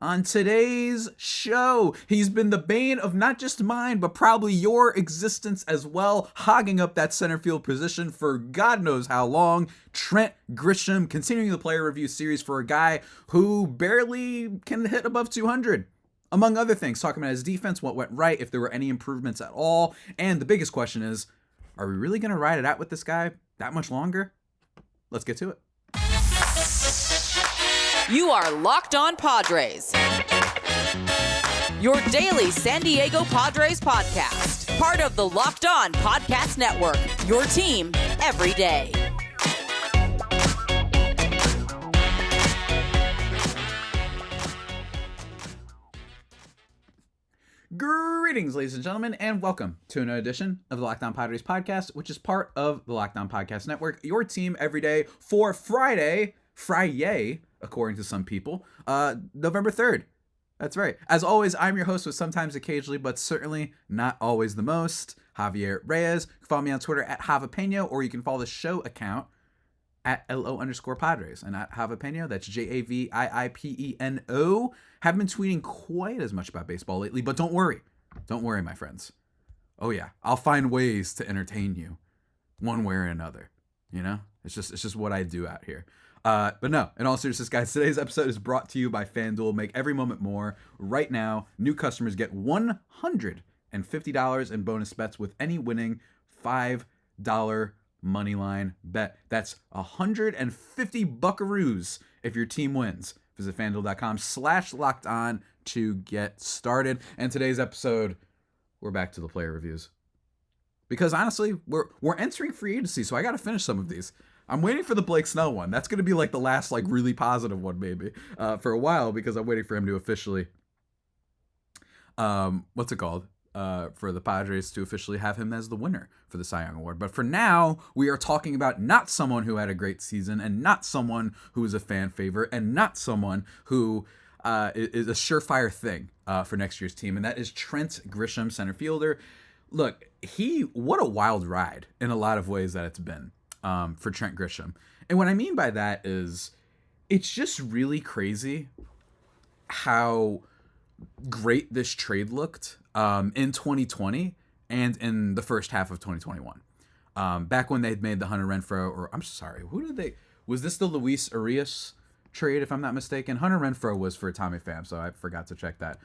On today's show, he's been the bane of not just mine, but probably your existence as well, hogging up that center field position for God knows how long. Trent Grisham, continuing the player review series for a guy who barely can hit above 200. Among other things, talking about his defense, what went right, if there were any improvements at all. And the biggest question is, are we really going to ride it out with this guy that much longer? Let's get to it. You are Locked On Padres, your daily San Diego Padres podcast. Part of the Locked On Podcast Network, your team every day. Greetings, ladies and gentlemen, and welcome to another edition of the Locked On Padres podcast, which is part of the Locked On Podcast Network, your team every day for Friday, according to some people, November 3rd. That's right. As always, I'm your host with sometimes, occasionally, but certainly not always the most, Javier Reyes. You can follow me on Twitter at Javapeno, or you can follow the show account at LO_Padres. And at Javapeno, that's JAVIIPENO. Haven't been tweeting quite as much about baseball lately, but don't worry. Don't worry, my friends. Oh yeah, I'll find ways to entertain you one way or another. You know? It's just what I do out here. But no, in all seriousness, guys, today's episode is brought to you by FanDuel. Make every moment more. Right now, new customers get $150 in bonus bets with any winning $5 moneyline bet. That's 150 buckaroos if your team wins. Visit FanDuel.com/LockedOn to get started. And today's episode, we're back to the player reviews. Because honestly, we're entering free agency, so I got to finish some of these. I'm waiting for the Blake Snell one. That's going to be like the last like really positive one maybe for a while, because I'm waiting for him to officially, for the Padres to officially have him as the winner for the Cy Young Award. But for now, we are talking about not someone who had a great season, and not someone who is a fan favorite, and not someone who is a surefire thing for next year's team, and that is Trent Grisham, center fielder. Look, what a wild ride in a lot of ways that it's been for Trent Grisham. And what I mean by that is it's just really crazy how great this trade looked in 2020 and in the first half of 2021. Back when they'd made the Hunter Renfroe, was this the Luis Arias trade, if I'm not mistaken? Hunter Renfroe was for Tommy Pham, so I forgot to check that.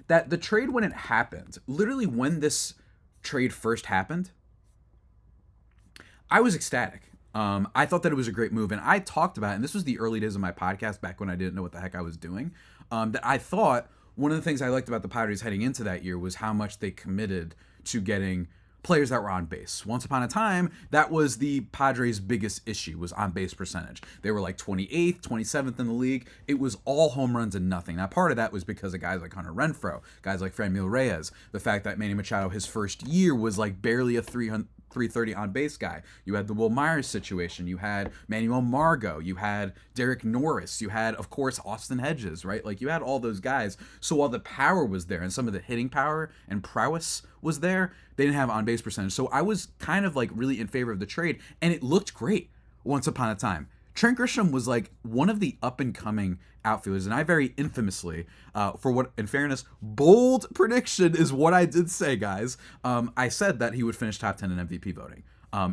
That the trade, when it happened, literally when this trade first happened, I was ecstatic. I thought that it was a great move, and I talked about it, and this was the early days of my podcast back when I didn't know what the heck I was doing, that I thought one of the things I liked about the Padres heading into that year was how much they committed to getting players that were on base. Once upon a time, that was the Padres' biggest issue, was on base percentage. They were like 28th, 27th in the league. It was all home runs and nothing. Now, part of that was because of guys like Hunter Renfroe, guys like Franmil Reyes, the fact that Manny Machado, his first year, was like barely a 330 on base guy. You had the Will Myers situation. You had Manuel Margot. You had Derek Norris. You had, of course, Austin Hedges, right? Like, you had all those guys. So while the power was there and some of the hitting power and prowess was there, they didn't have on base percentage. So I was kind of like really in favor of the trade, and it looked great once upon a time. Trent Grisham was like one of the up and coming outfielders, and I very infamously, for what, in fairness, bold prediction is what I did say, guys. I said that he would finish top 10 in MVP voting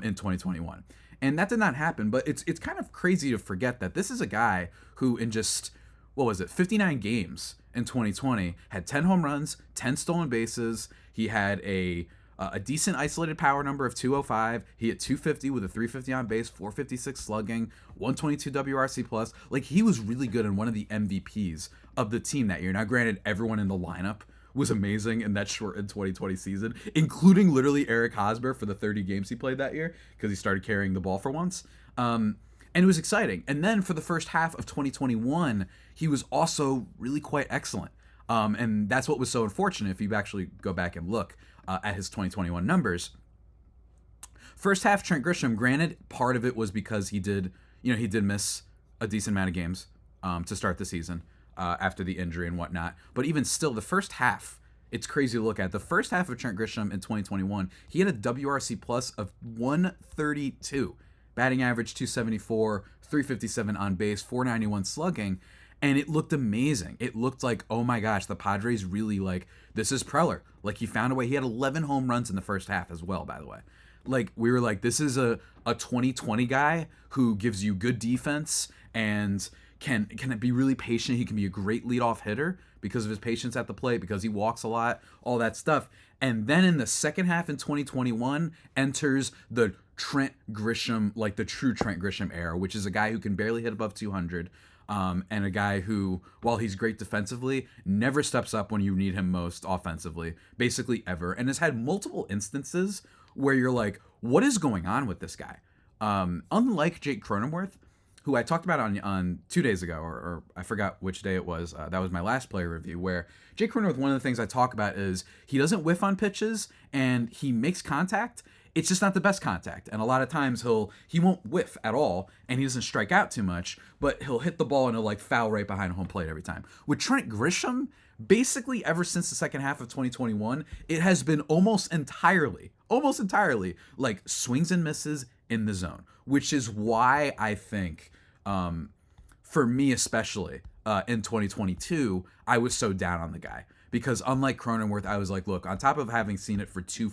in 2021, and that did not happen. But it's kind of crazy to forget that this is a guy who, in just 59 games in 2020, had 10 home runs, 10 stolen bases. He had a decent isolated power number of 205. He hit 250 with a 350 on base, 456 slugging, 122 WRC plus. Like, he was really good and one of the MVPs of the team that year. Now, granted, everyone in the lineup was amazing in that shortened 2020 season, including literally Eric Hosmer for the 30 games he played that year, because he started carrying the ball for once. And it was exciting. And then for the first half of 2021, he was also really quite excellent. And that's what was so unfortunate if you actually go back and look at his 2021 numbers. First half, Trent Grisham, granted, part of it was because he did miss a decent amount of games to start the season after the injury and whatnot. But even still, the first half, it's crazy to look at. The first half of Trent Grisham in 2021, he had a WRC plus of 132, batting average 274, 357 on base, 491 slugging. and it looked amazing. It looked like, oh my gosh, the Padres really, like, this is Preller. Like, he found a way. He had 11 home runs in the first half as well, by the way. Like, we were like, this is a 2020 guy who gives you good defense and can be really patient. He can be a great leadoff hitter because of his patience at the plate, because he walks a lot, all that stuff. And then in the second half in 2021 enters the Trent Grisham, like the true Trent Grisham era, which is a guy who can barely hit above 200, and a guy who, while he's great defensively, never steps up when you need him most offensively, basically ever, and has had multiple instances where you're like, what is going on with this guy? Unlike Jake Cronenworth, who I talked about on 2 days ago, or I forgot which day it was. That was my last player review, where Jake Cronenworth, one of the things I talk about is he doesn't whiff on pitches and he makes contact. It's just not the best contact. And a lot of times he won't whiff at all and he doesn't strike out too much, but he'll hit the ball and he'll like foul right behind home plate every time. With Trent Grisham, basically ever since the second half of 2021, it has been almost entirely like swings and misses in the zone, which is why I think, for me especially, in 2022, I was so down on the guy. Because unlike Cronenworth, I was like, look, on top of having seen it for two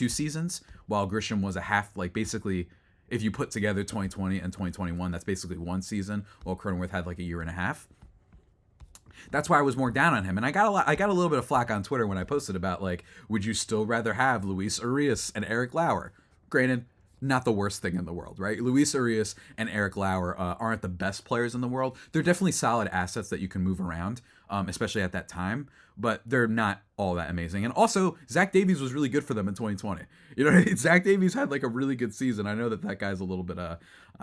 seasons, while Grisham was a half, like basically, if you put together 2020 and 2021, that's basically one season, while Cronenworth had like a year and a half. That's why I was more down on him. And I got a little bit of flack on Twitter when I posted about, like, would you still rather have Luis Urias and Eric Lauer? Granted, not the worst thing in the world, right? Luis Urias and Eric Lauer aren't the best players in the world. They're definitely solid assets that you can move around, especially at that time, but they're not all that amazing. And also, Zach Davies was really good for them in 2020. You know, Zach Davies had like a really good season. I know that guy's a little bit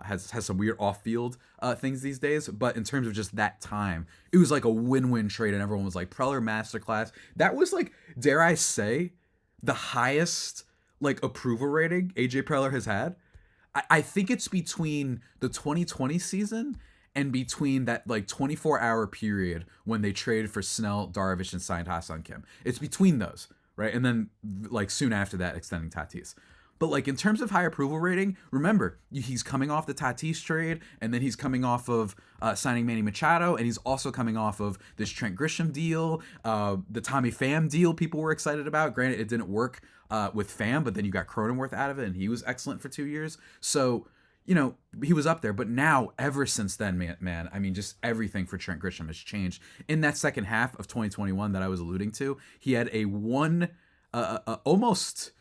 has some weird off-field things these days, but in terms of just that time, it was like a win-win trade, and everyone was like, Preller masterclass. That was like, dare I say, the highest like approval rating AJ Preller has had. I think it's between the 2020 season and between that like 24-hour period when they traded for Snell, Darvish, and signed Ha-Seong Kim. It's between those, right? And then like soon after that, extending Tatis. But like in terms of high approval rating, remember, he's coming off the Tatis trade, and then he's coming off of signing Manny Machado, and he's also coming off of this Trent Grisham deal, the Tommy Pham deal people were excited about. Granted, it didn't work with Pham, but then you got Cronenworth out of it, and he was excellent for 2 years. So, you know, he was up there. But now, ever since then, man, I mean, just everything for Trent Grisham has changed. In that second half of 2021 that I was alluding to, he had almost,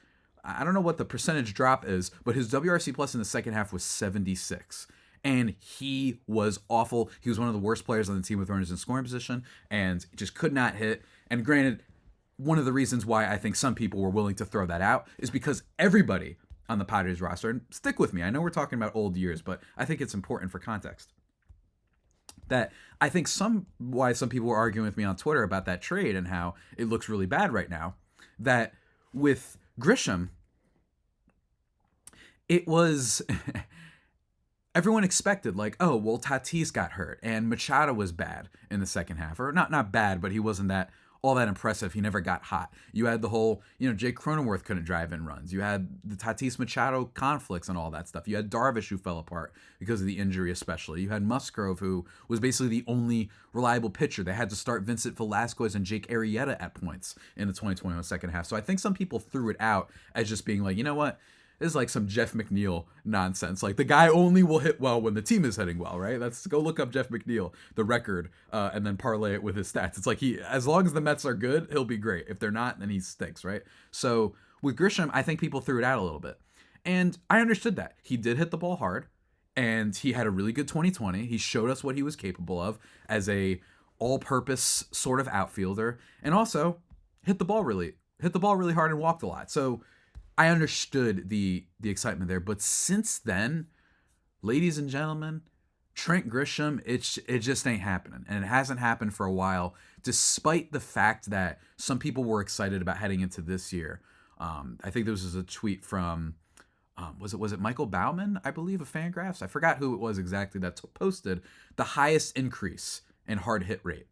I don't know what the percentage drop is, but his WRC plus in the second half was 76. And he was awful. He was one of the worst players on the team with runners in scoring position and just could not hit. And granted, one of the reasons why I think some people were willing to throw that out is because everybody on the Padres roster, and stick with me, I know we're talking about old years, but I think it's important for context, that I think why some people were arguing with me on Twitter about that trade and how it looks really bad right now, that with Grisham, it was everyone expected, like, oh, well, Tatis got hurt and Machado was bad in the second half, or not bad, but he wasn't all that impressive. He never got hot. You had the whole, Jake Cronenworth couldn't drive in runs. You had the Tatis Machado conflicts and all that stuff. You had Darvish, who fell apart because of the injury, especially. You had Musgrove, who was basically the only reliable pitcher. They had to start Vincent Velasquez and Jake Arrieta at points in the 2021 second half. So I think some people threw it out as just being like, you know what? This is like some Jeff McNeil nonsense. Like, the guy only will hit well when the team is hitting well, right? Let's go look up Jeff McNeil, the record, and then parlay it with his stats. It's like, as long as the Mets are good, he'll be great. If they're not, then he stinks, right? So with Grisham, I think people threw it out a little bit. And I understood that. He did hit the ball hard, and he had a really good 2020. He showed us what he was capable of as a all-purpose sort of outfielder, and also hit the ball really hard and walked a lot. So I understood the excitement there, but since then, ladies and gentlemen, Trent Grisham, it just ain't happening, and it hasn't happened for a while, despite the fact that some people were excited about heading into this year. I think there was a tweet from was it Michael Bauman, I believe, of Fangraphs. I forgot who it was exactly that posted the highest increase in hard hit rate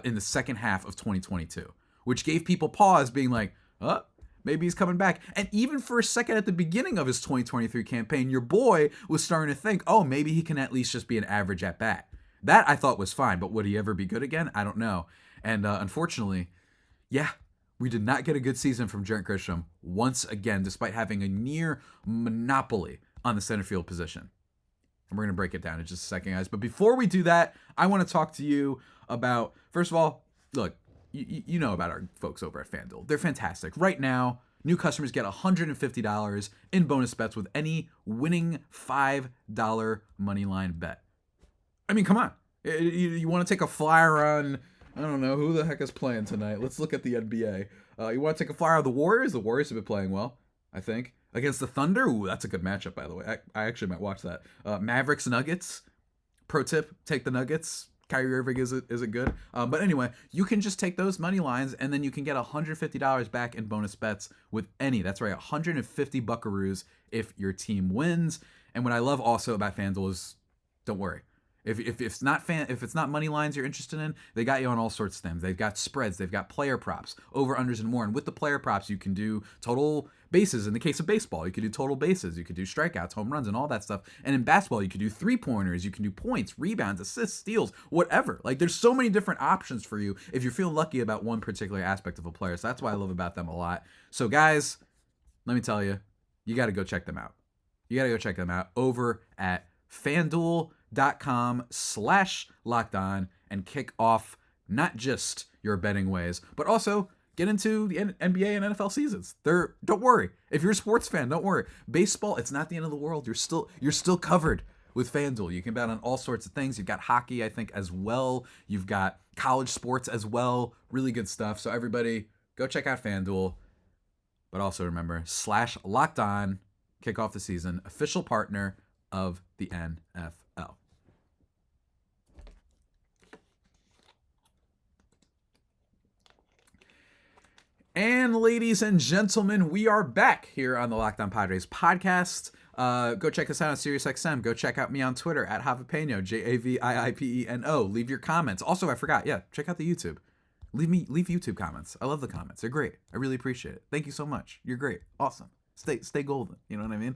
in the second half of 2022, which gave people pause, being like, oh, maybe he's coming back. And even for a second at the beginning of his 2023 campaign, your boy was starting to think, oh, maybe he can at least just be an average at bat That I thought was fine, but would he ever be good again? I don't know. And unfortunately, yeah, we did not get a good season from Trent Grisham once again, despite having a near monopoly on the center field position. And we're going to break it down in just a second, guys. But before we do that, I want to talk to you about, first of all, look, you know about our folks over at FanDuel. They're fantastic. Right now, new customers get $150 in bonus bets with any winning $5 moneyline bet. I mean, come on. You want to take a flyer on, I don't know, who the heck is playing tonight? Let's look at the NBA. You want to take a flyer on the Warriors? The Warriors have been playing well, I think. Against the Thunder? Ooh, that's a good matchup, by the way. I actually might watch that. Mavericks, Nuggets. Pro tip, take the Nuggets. Kyrie Irving isn't good. But anyway, you can just take those money lines, and then you can get $150 back in bonus bets with any. That's right, 150 buckaroos if your team wins. And what I love also about FanDuel is, don't worry. If it's not money lines you're interested in, they got you on all sorts of things. They've got spreads, they've got player props, over unders and more. And with the player props, you can do total bases. In the case of baseball, you could do total bases, you could do strikeouts, home runs, and all that stuff. And in basketball, you could do 3-pointers, you can do points, rebounds, assists, steals, whatever. Like, there's so many different options for you if you're feeling lucky about one particular aspect of a player. So that's why I love about them a lot. So guys, let me tell you, you got to go check them out. You got to go check them out over at FanDuel.com/lockedon and kick off not just your betting ways, but also get into the NBA and NFL seasons. Don't worry. If you're a sports fan, don't worry. Baseball, it's not the end of the world. You're still covered with FanDuel. You can bet on all sorts of things. You've got hockey, I think, as well. You've got college sports as well. Really good stuff. So everybody, go check out FanDuel. But also remember, /lockedon, kick off the season, official partner of the NFL. And ladies and gentlemen, we are back here on the Locked On Padres podcast. Go check us out on SiriusXM. Go check out me on Twitter at Javipeno, Javiipeno. Leave your comments. Also, I forgot, check out the YouTube. Leave YouTube comments. I love the comments. They're great. I really appreciate it. Thank you so much. You're great. Awesome. Stay golden. You know what I mean?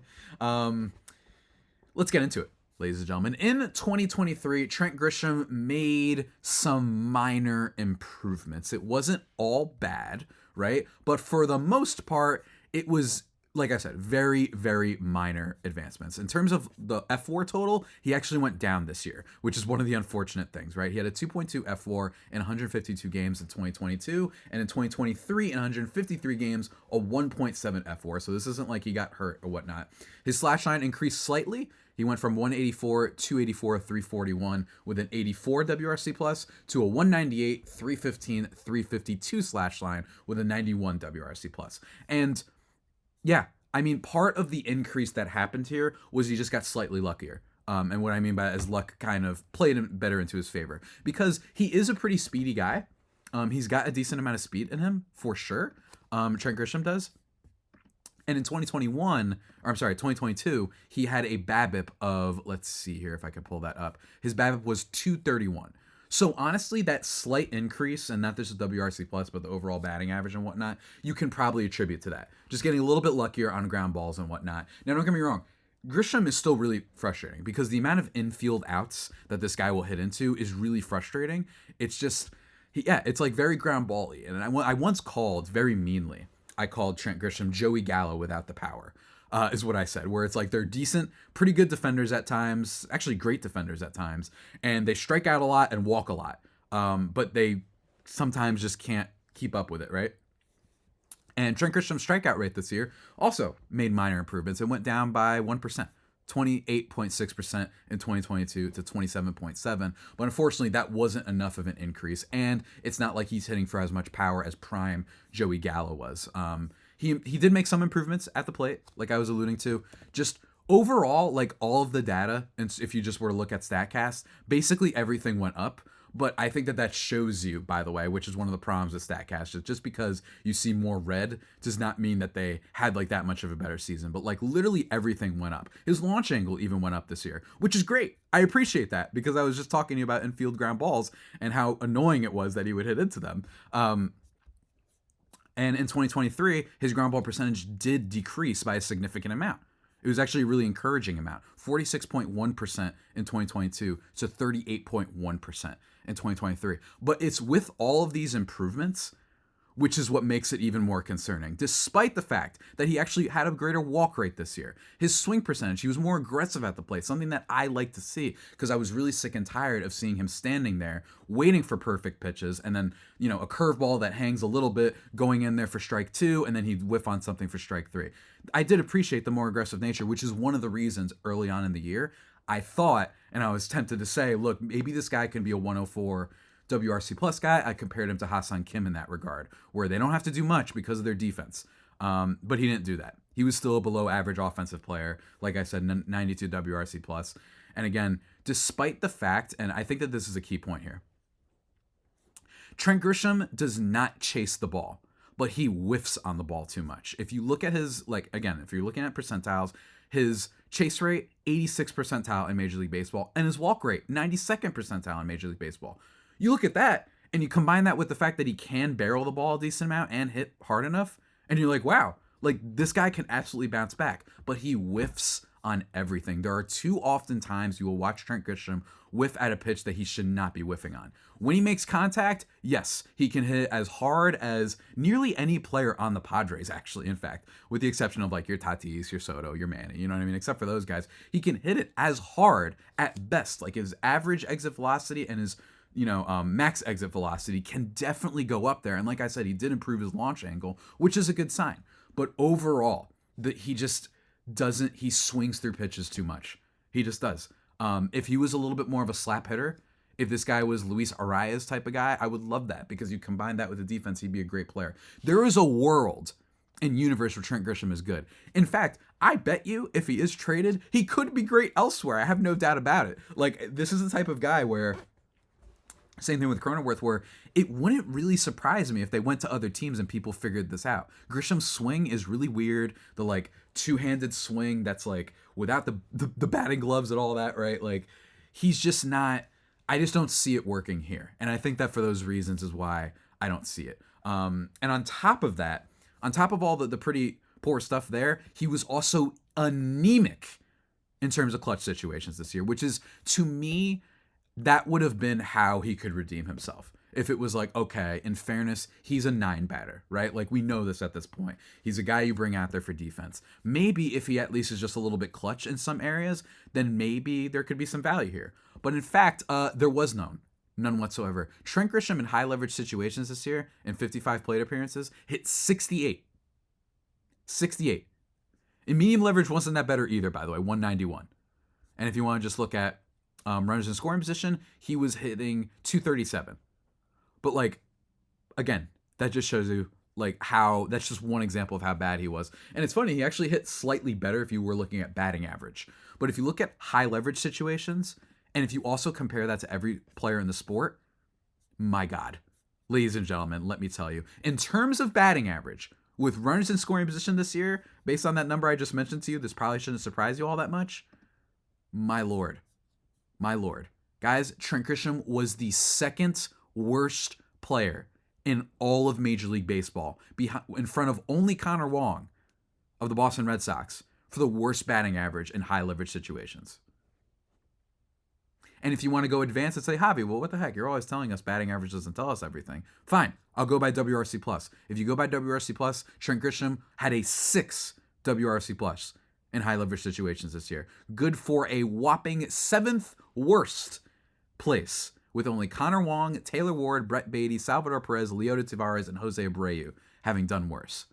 Let's get into it, ladies and gentlemen. In 2023, Trent Grisham made some minor improvements. It wasn't all bad, right? But for the most part, it was, like I said, very, very minor advancements. In terms of the F4 total, he actually went down this year, which is one of the unfortunate things, right? He had a 2.2 F4 in 152 games in 2022, and in 2023, in 153 games, a 1.7 F4. So this isn't like he got hurt or whatnot. His slash line increased slightly. He went from 184, 284, 341 with an 84 WRC plus to a 198, 315, 352 slash line with a 91 WRC plus. And yeah, I mean, part of the increase that happened here was he just got slightly luckier. And what I mean by that is luck kind of played him better into his favor because he is a pretty speedy guy. He's got a decent amount of speed in him for sure. Trent Grisham does. And in 2022, he had a BABIP of, let's see here if I can pull that up. His BABIP was 231. So honestly, that slight increase, and not just the WRC plus, but the overall batting average and whatnot, you can probably attribute to that. Just getting a little bit luckier on ground balls and whatnot. Now, don't get me wrong. Grisham is still really frustrating because the amount of infield outs that this guy will hit into is really frustrating. It's just, it's like very ground ball-y. And I once called, very meanly, I called Trent Grisham Joey Gallo without the power, is what I said, where it's like they're decent, pretty good defenders at times, actually great defenders at times, and they strike out a lot and walk a lot, but they sometimes just can't keep up with it, right? And Trent Grisham's strikeout rate this year also made minor improvements. It went down by 1%. 28.6% in 2022 to 27.7%. But unfortunately, that wasn't enough of an increase. And it's not like he's hitting for as much power as prime Joey Gallo was. He did make some improvements at the plate, like I was alluding to. Just overall, like all of the data, and if you just were to look at StatCast, basically everything went up. But I think that shows you, by the way, which is one of the problems with StatCast, just because you see more red does not mean that they had like that much of a better season. But like literally everything went up. His launch angle even went up this year, which is great. I appreciate that because I was just talking to you about infield ground balls and how annoying it was that he would hit into them. And in 2023, his ground ball percentage did decrease by a significant amount. It was actually a really encouraging amount. 46.1% in 2022 to 38.1% in 2023. But it's with all of these improvements, which is what makes it even more concerning, despite the fact that he actually had a greater walk rate this year. His swing percentage, he was more aggressive at the plate, something that I like to see, because I was really sick and tired of seeing him standing there waiting for perfect pitches, and then, a curveball that hangs a little bit going in there for strike 2, and then he'd whiff on something for strike 3. I did appreciate the more aggressive nature, which is one of the reasons early on in the year I thought, and I was tempted to say, look, maybe this guy can be a 104 WRC plus guy. I compared him to Ha-Seong Kim in that regard, where they don't have to do much because of their defense. But he didn't do that. He was still a below average offensive player. Like I said, 92 WRC plus. And again, despite the fact, and I think that this is a key point here, Trent Grisham does not chase the ball, but he whiffs on the ball too much. If you look at his, if you're looking at percentiles, his chase rate, 86th percentile in Major League Baseball, and his walk rate, 92nd percentile in Major League Baseball. You look at that, and you combine that with the fact that he can barrel the ball a decent amount and hit hard enough, and you're like, wow, this guy can absolutely bounce back. But he whiffs on everything. There are too often times you will watch Trent Grisham whiff at a pitch that he should not be whiffing on. When he makes contact, yes, he can hit it as hard as nearly any player on the Padres, actually, in fact, with the exception of your Tatis, your Soto, your Manny, you know what I mean? Except for those guys, he can hit it as hard at best. His average exit velocity and his max exit velocity can definitely go up there. And like I said, he did improve his launch angle, which is a good sign. But overall, he just doesn't, he swings through pitches too much. He just does. If he was a little bit more of a slap hitter, if this guy was Luis Arias type of guy, I would love that, because you combine that with the defense, he'd be a great player. There is a world and universe where Trent Grisham is good. In fact, I bet you if he is traded, he could be great elsewhere. I have no doubt about it. This is the type of guy where, same thing with Cronenworth, where it wouldn't really surprise me if they went to other teams and people figured this out. Grisham's swing is really weird. The two-handed swing that's without the batting gloves and all that, right? He's just not, I just don't see it working here. And I think that for those reasons is why I don't see it. And on top of that, on top of all the pretty poor stuff there, he was also anemic in terms of clutch situations this year, which is, to me, that would have been how he could redeem himself. If it was okay, in fairness, he's a 9 batter, right? We know this at this point. He's a guy you bring out there for defense. Maybe if he at least is just a little bit clutch in some areas, then maybe there could be some value here. But in fact, there was none whatsoever. Trent Grisham in high leverage situations this year, in 55 plate appearances, hit 68. 68. In medium leverage wasn't that better either, by the way, 191. And if you want to just look at runners in scoring position, he was hitting 237. But again, that just shows you how, that's just one example of how bad he was. And it's funny, he actually hit slightly better if you were looking at batting average. But if you look at high leverage situations, and if you also compare that to every player in the sport, my God, ladies and gentlemen, let me tell you, in terms of batting average, with runners in scoring position this year, based on that number I just mentioned to you, this probably shouldn't surprise you all that much. My Lord. Guys, Trent Grisham was the second worst player in all of Major League Baseball, in front of only Connor Wong of the Boston Red Sox, for the worst batting average in high leverage situations. And if you want to go advanced and say, Javi, well, what the heck? You're always telling us batting average doesn't tell us everything. Fine, I'll go by WRC plus. If you go by WRC plus, Trent Grisham had a 6 WRC plus in high leverage situations this year. Good for a whopping 7th worst place, with only Connor Wong, Taylor Ward, Brett Beatty, Salvador Perez, Leota Tavares, and Jose Abreu having done worse.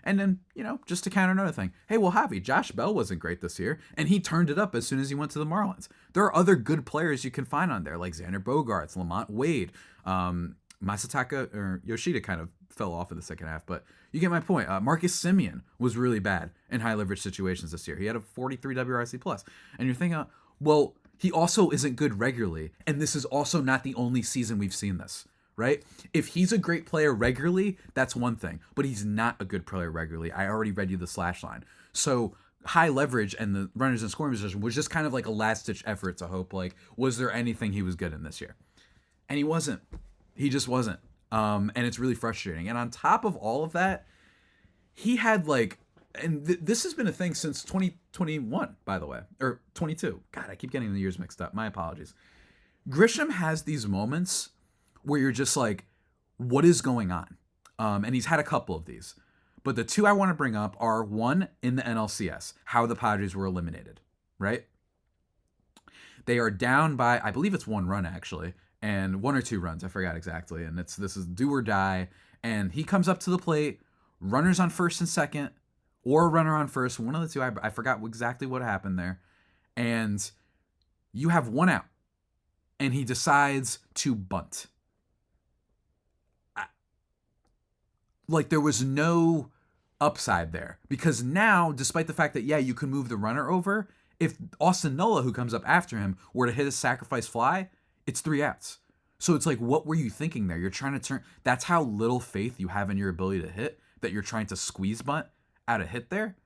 And then, just to counter another thing, hey, well, Javi, Josh Bell wasn't great this year, and he turned it up as soon as he went to the Marlins. There are other good players you can find on there, like Xander Bogaerts, Lamont Wade, Masataka, or Yoshida kind of fell off in the second half, but you get my point. Marcus Semien was really bad in high leverage situations this year. He had a 43 WRC plus. And you're thinking, well, he also isn't good regularly, and this is also not the only season we've seen this, right? If he's a great player regularly, that's one thing, but he's not a good player regularly. I already read you the slash line. So high leverage and the runners in scoring position was just kind of a last-ditch effort to hope, was there anything he was good in this year? And he wasn't. He just wasn't. And it's really frustrating. And on top of all of that, he had And this has been a thing since 2021, by the way, or 22. God, I keep getting the years mixed up. My apologies. Grisham has these moments where you're just like, what is going on? And he's had a couple of these. But the two I want to bring up are one in the NLCS, how the Padres were eliminated, right? They are down by, I believe it's 1 run actually, and 1 or 2 runs, I forgot exactly. And this is do or die. And he comes up to the plate, runners on first and second, or a runner on first, one of the two. I forgot exactly what happened there. And you have 1 out, and he decides to bunt. Like, there was no upside there, because now, despite the fact that, yeah, you can move the runner over, if Austin Nola, who comes up after him, were to hit a sacrifice fly, it's 3 outs. So it's like, what were you thinking there? You're trying to turn, that's how little faith you have in your ability to hit, that you're trying to squeeze bunt out a hit there,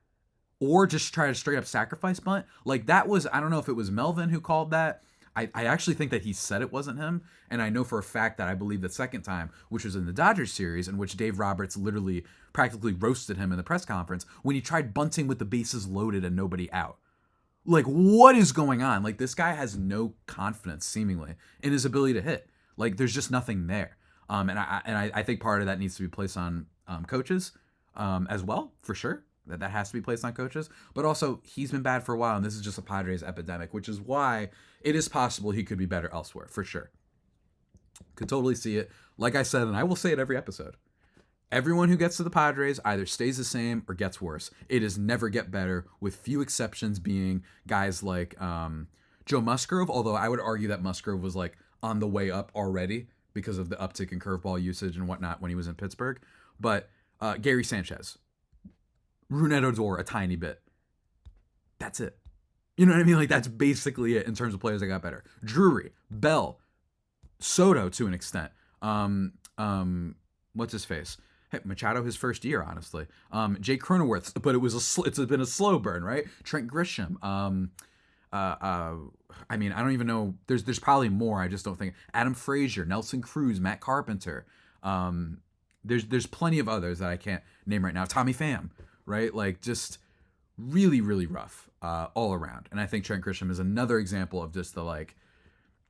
or just try to straight up sacrifice bunt. Like, that was, I don't know if it was Melvin who called that. I actually think that he said it wasn't him, and I know for a fact that I believe the second time, which was in the Dodgers series, in which Dave Roberts literally practically roasted him in the press conference when he tried bunting with the bases loaded and nobody out. Like, what is going on? Like, this guy has no confidence, seemingly, in his ability to hit. Like, there's just nothing there. And I think part of that needs to be placed on coaches as well, for sure. That has to be placed on coaches. But also, he's been bad for a while, and this is just a Padres epidemic, which is why it is possible he could be better elsewhere, for sure. Could totally see it. Like I said, and I will say it every episode, everyone who gets to the Padres either stays the same or gets worse. It is never get better, with few exceptions being guys like Joe Musgrove, although I would argue that Musgrove was like on the way up already because of the uptick in curveball usage and whatnot when he was in Pittsburgh. But Gary Sanchez, Rougned Odor a tiny bit. That's it. You know what I mean? Like, that's basically it in terms of players that got better. Drury, Bell, Soto to an extent. What's his face? Hey, Machado, his first year, honestly. Jake Cronenworth, but it's been a slow burn, right? Trent Grisham. I mean, I don't even know. There's probably more. I just don't think. Adam Frazier, Nelson Cruz, Matt Carpenter. There's plenty of others that I can't name right now. Tommy Pham, right? Like, just really, really rough all around. And I think Trent Grisham is another example of just the, like,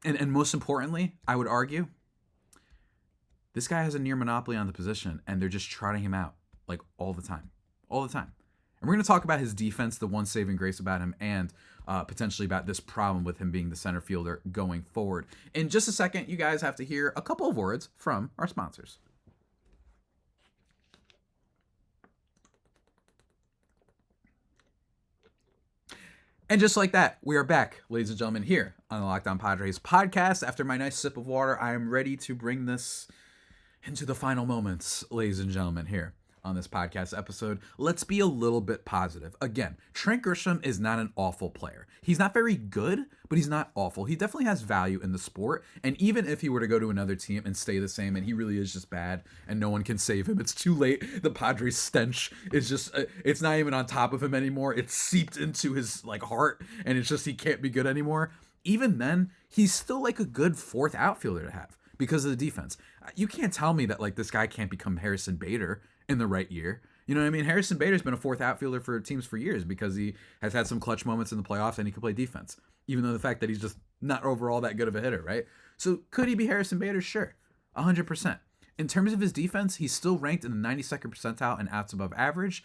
and most importantly, I would argue, this guy has a near monopoly on the position, and they're just trotting him out, like, all the time. All the time. And we're going to talk about his defense, the one saving grace about him, and potentially about this problem with him being the center fielder going forward. In just a second, you guys have to hear a couple of words from our sponsors. And just like that, we are back, ladies and gentlemen, here on the Locked On Padres podcast. After my nice sip of water, I am ready to bring this into the final moments, ladies and gentlemen, here on this podcast episode. Let's be a little bit positive. Again, Trent Grisham is not an awful player. He's not very good, but he's not awful. He definitely has value in the sport. And even if he were to go to another team and stay the same, and he really is just bad and no one can save him, it's too late. The Padres stench is just, it's not even on top of him anymore. It's seeped into his, like, heart, and it's just, he can't be good anymore. Even then, he's still like a good 4th outfielder to have because of the defense. You can't tell me that, like, this guy can't become Harrison Bader in the right year. You know what I mean? Harrison Bader's been a 4th outfielder for teams for years because he has had some clutch moments in the playoffs and he can play defense, even though the fact that he's just not overall that good of a hitter, right? So could he be Harrison Bader? Sure, 100%. In terms of his defense, he's still ranked in the 92nd percentile and outs above average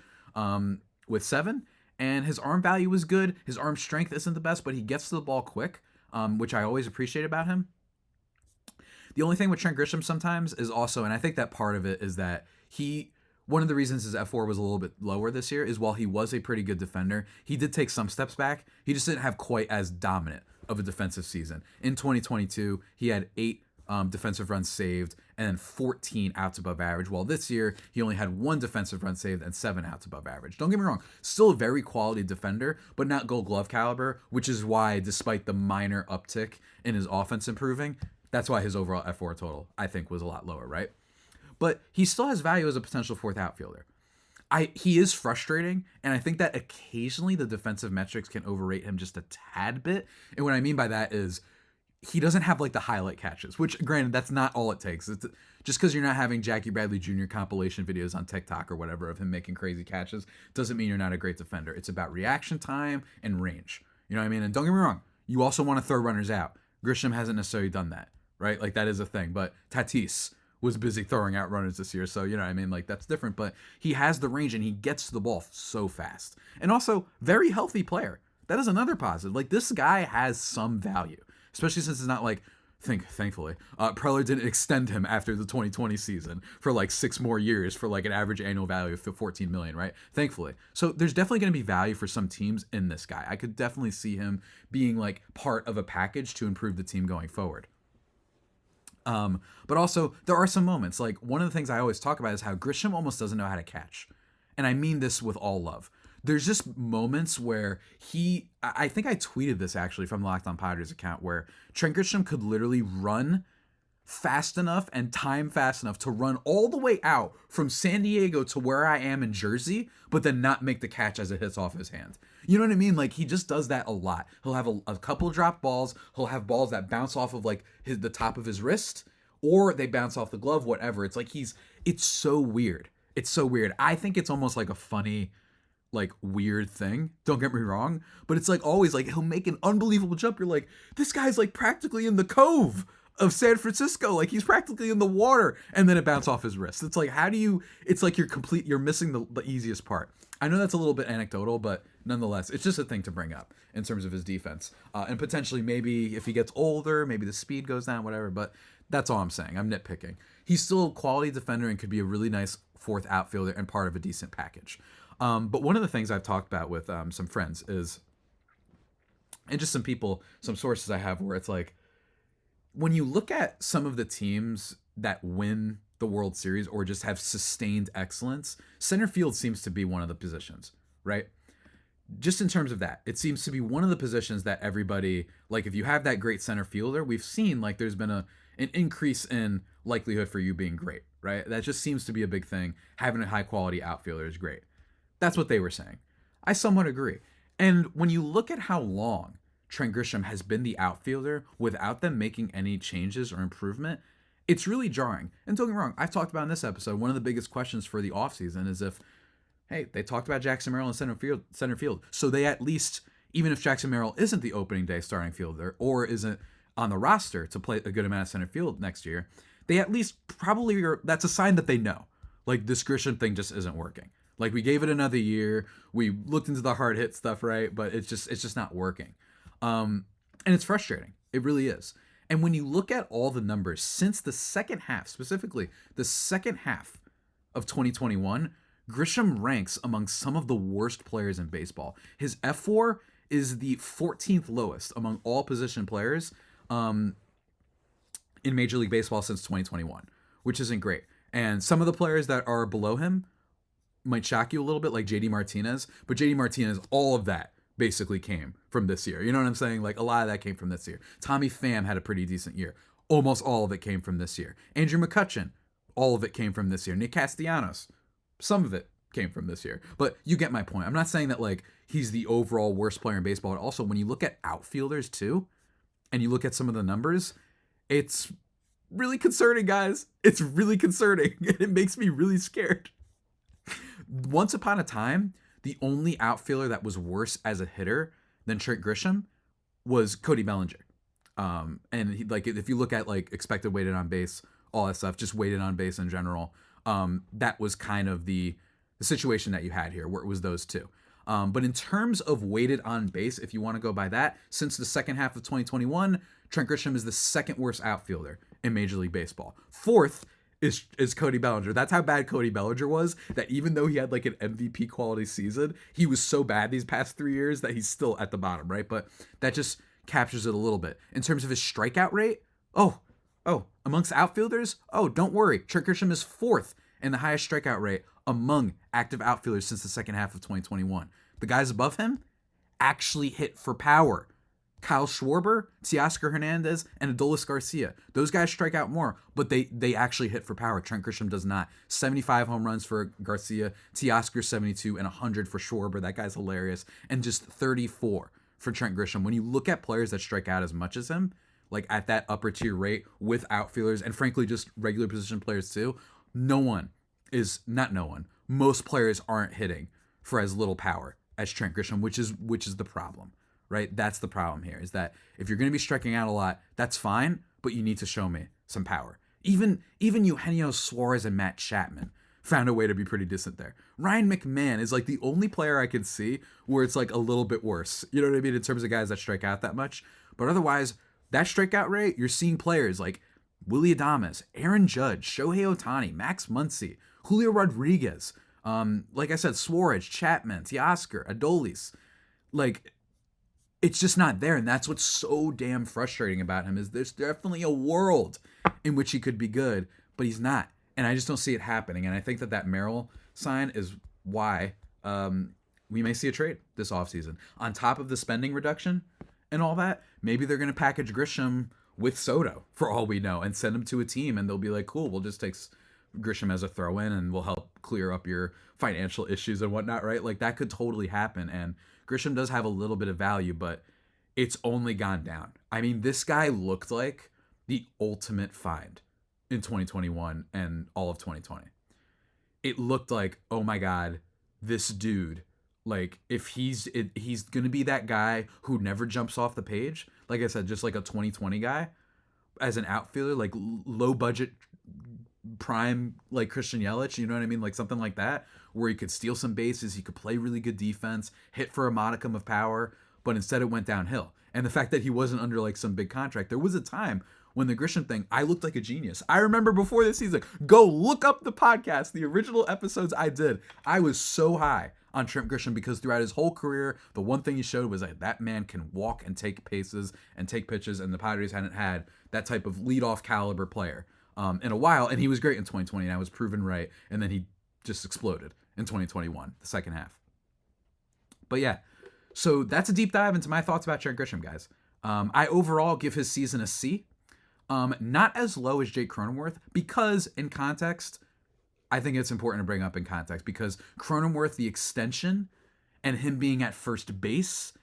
with 7, and his arm value is good. His arm strength isn't the best, but he gets to the ball quick, which I always appreciate about him. The only thing with Trent Grisham sometimes is also, and I think that part of it is that one of the reasons his F4 was a little bit lower this year is while he was a pretty good defender, he did take some steps back. He just didn't have quite as dominant of a defensive season. In 2022, he had 8 defensive runs saved and then 14 outs above average, while this year he only had 1 defensive run saved and 7 outs above average. Don't get me wrong, still a very quality defender, but not Gold Glove caliber, which is why, despite the minor uptick in his offense improving, that's why his overall F4 total, I think, was a lot lower, right? But he still has value as a potential 4th outfielder. He is frustrating, and I think that occasionally the defensive metrics can overrate him just a tad bit. And what I mean by that is he doesn't have like the highlight catches, which granted, that's not all it takes. It's just because you're not having Jackie Bradley Jr. compilation videos on TikTok or whatever of him making crazy catches doesn't mean you're not a great defender. It's about reaction time and range. You know what I mean? And don't get me wrong, you also want to throw runners out. Grisham hasn't necessarily done that, right? Like that is a thing, but Tatis was busy throwing out runners this year. So, you know what I mean? Like that's different, but he has the range and he gets to the ball so fast. And also very healthy player. That is another positive. Like this guy has some value, especially since it's not like, thankfully, Preller didn't extend him after the 2020 season for like 6 more years for like an average annual value of 14 million, right? Thankfully. So there's definitely going to be value for some teams in this guy. I could definitely see him being like part of a package to improve the team going forward. But also there are some moments, like one of the things I always talk about is how Grisham almost doesn't know how to catch. And I mean this with all love. There's just moments where I think I tweeted this actually from the Locked On Padres account, where Trent Grisham could literally run fast enough and time fast enough to run all the way out from San Diego to where I am in Jersey, but then not make the catch as it hits off his hand. You know what I mean? Like he just does that a lot. He'll have a couple drop balls. He'll have balls that bounce off of like the top of his wrist, or they bounce off the glove, whatever. It's like it's so weird. It's so weird. I think it's almost like a funny, like weird thing, don't get me wrong, but it's like always like he'll make an unbelievable jump. You're like, this guy's like practically in the cove of San Francisco, like he's practically in the water, and then it bounces off his wrist. It's like, it's like you're missing the easiest part. I know that's a little bit anecdotal, but nonetheless, it's just a thing to bring up in terms of his defense, and potentially maybe if he gets older, maybe the speed goes down, whatever, but that's all I'm saying. I'm nitpicking. He's still a quality defender and could be a really nice 4th outfielder and part of a decent package. But one of the things I've talked about with some friends is, and just some sources I have, where it's like, when you look at some of the teams that win the World Series or just have sustained excellence, center field seems to be one of the positions, right? Just in terms of that, it seems to be one of the positions that everybody, like if you have that great center fielder, we've seen like there's been an increase in likelihood for you being great, right? That just seems to be a big thing. Having a high quality outfielder is great. That's what they were saying. I somewhat agree. And when you look at how long Trent Grisham has been the outfielder without them making any changes or improvement, it's really jarring. And don't get me wrong, I've talked about in this episode, one of the biggest questions for the offseason is if, hey, they talked about Jackson Merrill in center field. So they at least, even if Jackson Merrill isn't the opening day starting fielder or isn't on the roster to play a good amount of center field next year, they at least probably that's a sign that they know, like this Grisham thing just isn't working. Like we gave it another year, we looked into the hard hit stuff, right? But it's just not working. And it's frustrating. It really is. And when you look at all the numbers since the second half, specifically the second half of 2021, Grisham ranks among some of the worst players in baseball. His F4 is the 14th lowest among all position players in Major League Baseball since 2021, which isn't great. And some of the players that are below him might shock you a little bit, like JD Martinez, but JD Martinez, all of that basically came from this year. You know what I'm saying? Like a lot of that came from this year. Tommy Pham had a pretty decent year. Almost all of it came from this year. Andrew McCutchen, all of it came from this year. Nick Castellanos, some of it came from this year. But you get my point. I'm not saying that like he's the overall worst player in baseball. And also when you look at outfielders too, and you look at some of the numbers, it's really concerning, guys. It's really concerning. It makes me really scared. Once upon a time, the only outfielder that was worse as a hitter than Trent Grisham was Cody Bellinger. And he, like, if you look at like expected weighted on base, all that stuff, just weighted on base in general, that was kind of the situation that you had here, where it was those two. But in terms of weighted on base, if you want to go by that, since the second half of 2021, Trent Grisham is the second worst outfielder in Major League Baseball. Fourth is Cody Bellinger. That's how bad Cody Bellinger was, that even though he had like an MVP quality season, he was so bad these past 3 years that he's still at the bottom, right? But that just captures it a little bit. In terms of his strikeout rate, amongst outfielders, don't worry. Trent Grisham is fourth in the highest strikeout rate among active outfielders since the second half of 2021. The guys above him actually hit for power. Kyle Schwarber, Teoscar Hernandez, and Adolis Garcia. Those guys strike out more, but they actually hit for power. Trent Grisham does not. 75 home runs for Garcia, Teoscar 72, and 100 for Schwarber. That guy's hilarious. And just 34 for Trent Grisham. When you look at players that strike out as much as him, like at that upper tier rate with outfielders and frankly just regular position players too, most players aren't hitting for as little power as Trent Grisham, which is the problem, right? That's the problem here, is that if you're going to be striking out a lot, that's fine, but you need to show me some power. Even Eugenio Suarez and Matt Chapman found a way to be pretty decent there. Ryan McMahon is like the only player I can see where it's like a little bit worse. You know what I mean? In terms of guys that strike out that much. But otherwise, that strikeout rate, you're seeing players like Willy Adames, Aaron Judge, Shohei Ohtani, Max Muncy, Julio Rodriguez, like I said, Suarez, Chapman, Teoscar, Adolis. Like, it's just not there. And that's what's so damn frustrating about him, is there's definitely a world in which he could be good, but he's not. And I just don't see it happening. And I think that Merrill sign is why we may see a trade this offseason. On top of the spending reduction and all that, maybe they're going to package Grisham with Soto for all we know and send him to a team, and they'll be like, cool, we'll just take Grisham as a throw-in and we'll help clear up your financial issues and whatnot, right? Like, that could totally happen. And Grisham does have a little bit of value, but it's only gone down. I mean, this guy looked like the ultimate find in 2021 and all of 2020. It looked like, oh my God, this dude, like, if he's going to be that guy who never jumps off the page, like I said, just like a 2020 guy as an outfielder, like low budget prime, like Christian Yelich, you know what I mean? Like something like that, where he could steal some bases, he could play really good defense, hit for a modicum of power, but instead it went downhill. And the fact that he wasn't under like some big contract, there was a time when the Grisham thing, I looked like a genius. I remember before this season, go look up the podcast, the original episodes I did. I was so high on Trent Grisham because throughout his whole career, the one thing he showed was that man can walk and take paces and take pitches, and the Padres hadn't had that type of leadoff caliber player in a while, and he was great in 2020, and I was proven right, and then he just exploded in 2021, the second half. But yeah, so that's a deep dive into my thoughts about Trent Grisham, guys. I overall give his season a C. Not as low as Jake Cronenworth, because in context, I think it's important to bring up in context, because Cronenworth, the extension, and him being at first base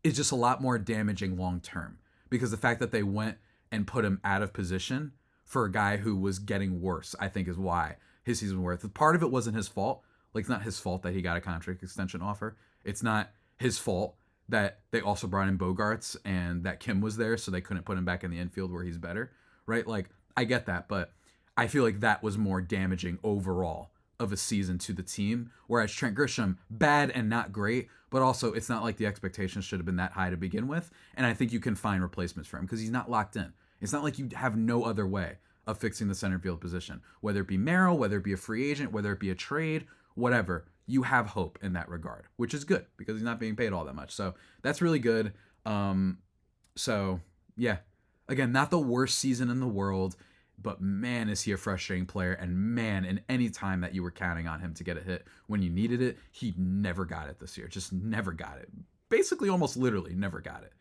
is just a lot more damaging long term, because the fact that they went and put him out of position for a guy who was getting worse, I think, is why his season worth. Part of it wasn't his fault. Like, it's not his fault that he got a contract extension offer. It's not his fault that they also brought in Bogarts and that Kim was there, so they couldn't put him back in the infield where he's better, right? Like, I get that, but I feel like that was more damaging overall of a season to the team. Whereas Trent Grisham, bad and not great, but also it's not like the expectations should have been that high to begin with. And I think you can find replacements for him because he's not locked in. It's not like you have no other way of fixing the center field position, whether it be Merrill, whether it be a free agent, whether it be a trade, whatever. You have hope in that regard, which is good because he's not being paid all that much. So that's really good. So yeah, again, not the worst season in the world, but man, is he a frustrating player. And man, in any time that you were counting on him to get a hit when you needed it, he never got it this year. Just never got it. Basically, almost literally never got it.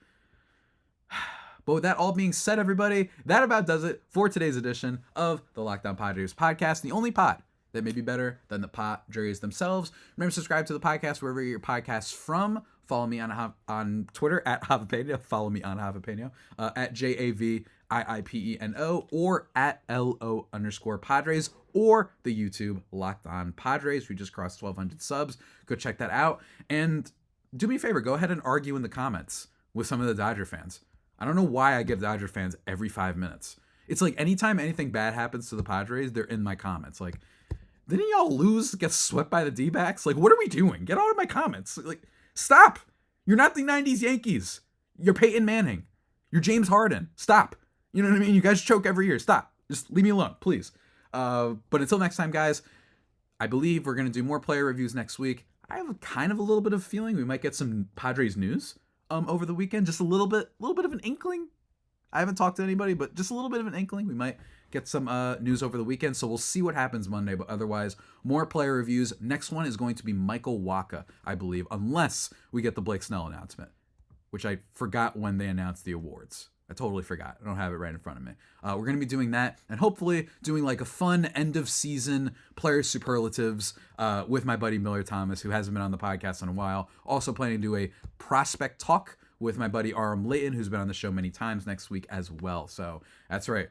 But with that all being said, everybody, that about does it for today's edition of the Locked On Padres podcast, the only pod that may be better than the Padres themselves. Remember to subscribe to the podcast wherever you get your podcasts from. Follow me on Twitter at Javier. Follow me on Javier, at JAVIIPENO, or at LO_Padres, or the YouTube Locked On Padres. We just crossed 1,200 subs. Go check that out. And do me a favor, go ahead and argue in the comments with some of the Dodger fans. I don't know why I give Dodger fans every 5 minutes. It's like anytime anything bad happens to the Padres, they're in my comments. Like, didn't y'all lose, get swept by the D-backs? Like, what are we doing? Get out of my comments. Like, stop. You're not the 90s Yankees. You're Peyton Manning. You're James Harden. Stop. You know what I mean? You guys choke every year. Stop. Just leave me alone, please. But until next time, guys, I believe we're going to do more player reviews next week. I have kind of a little bit of a feeling we might get some Padres news over the weekend. Just a little bit of an inkling. I haven't talked to anybody, but just a little bit of an inkling. We might get some news over the weekend, so we'll see what happens Monday. But otherwise, more player reviews. Next one is going to be Michael Wacha, I believe, unless we get the Blake Snell announcement, which I forgot when they announced the awards. I totally forgot. I don't have it right in front of me. We're going to be doing that and hopefully doing like a fun end of season player superlatives with my buddy Miller Thomas, who hasn't been on the podcast in a while. Also planning to do a prospect talk with my buddy Aram Layton, who's been on the show many times, next week as well. So that's right.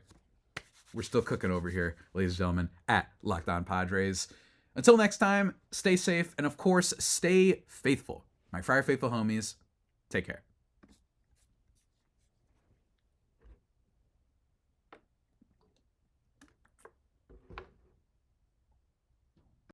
We're still cooking over here, ladies and gentlemen, at Locked On Padres. Until next time, stay safe, and of course, stay faithful. My Friar Faithful homies, take care.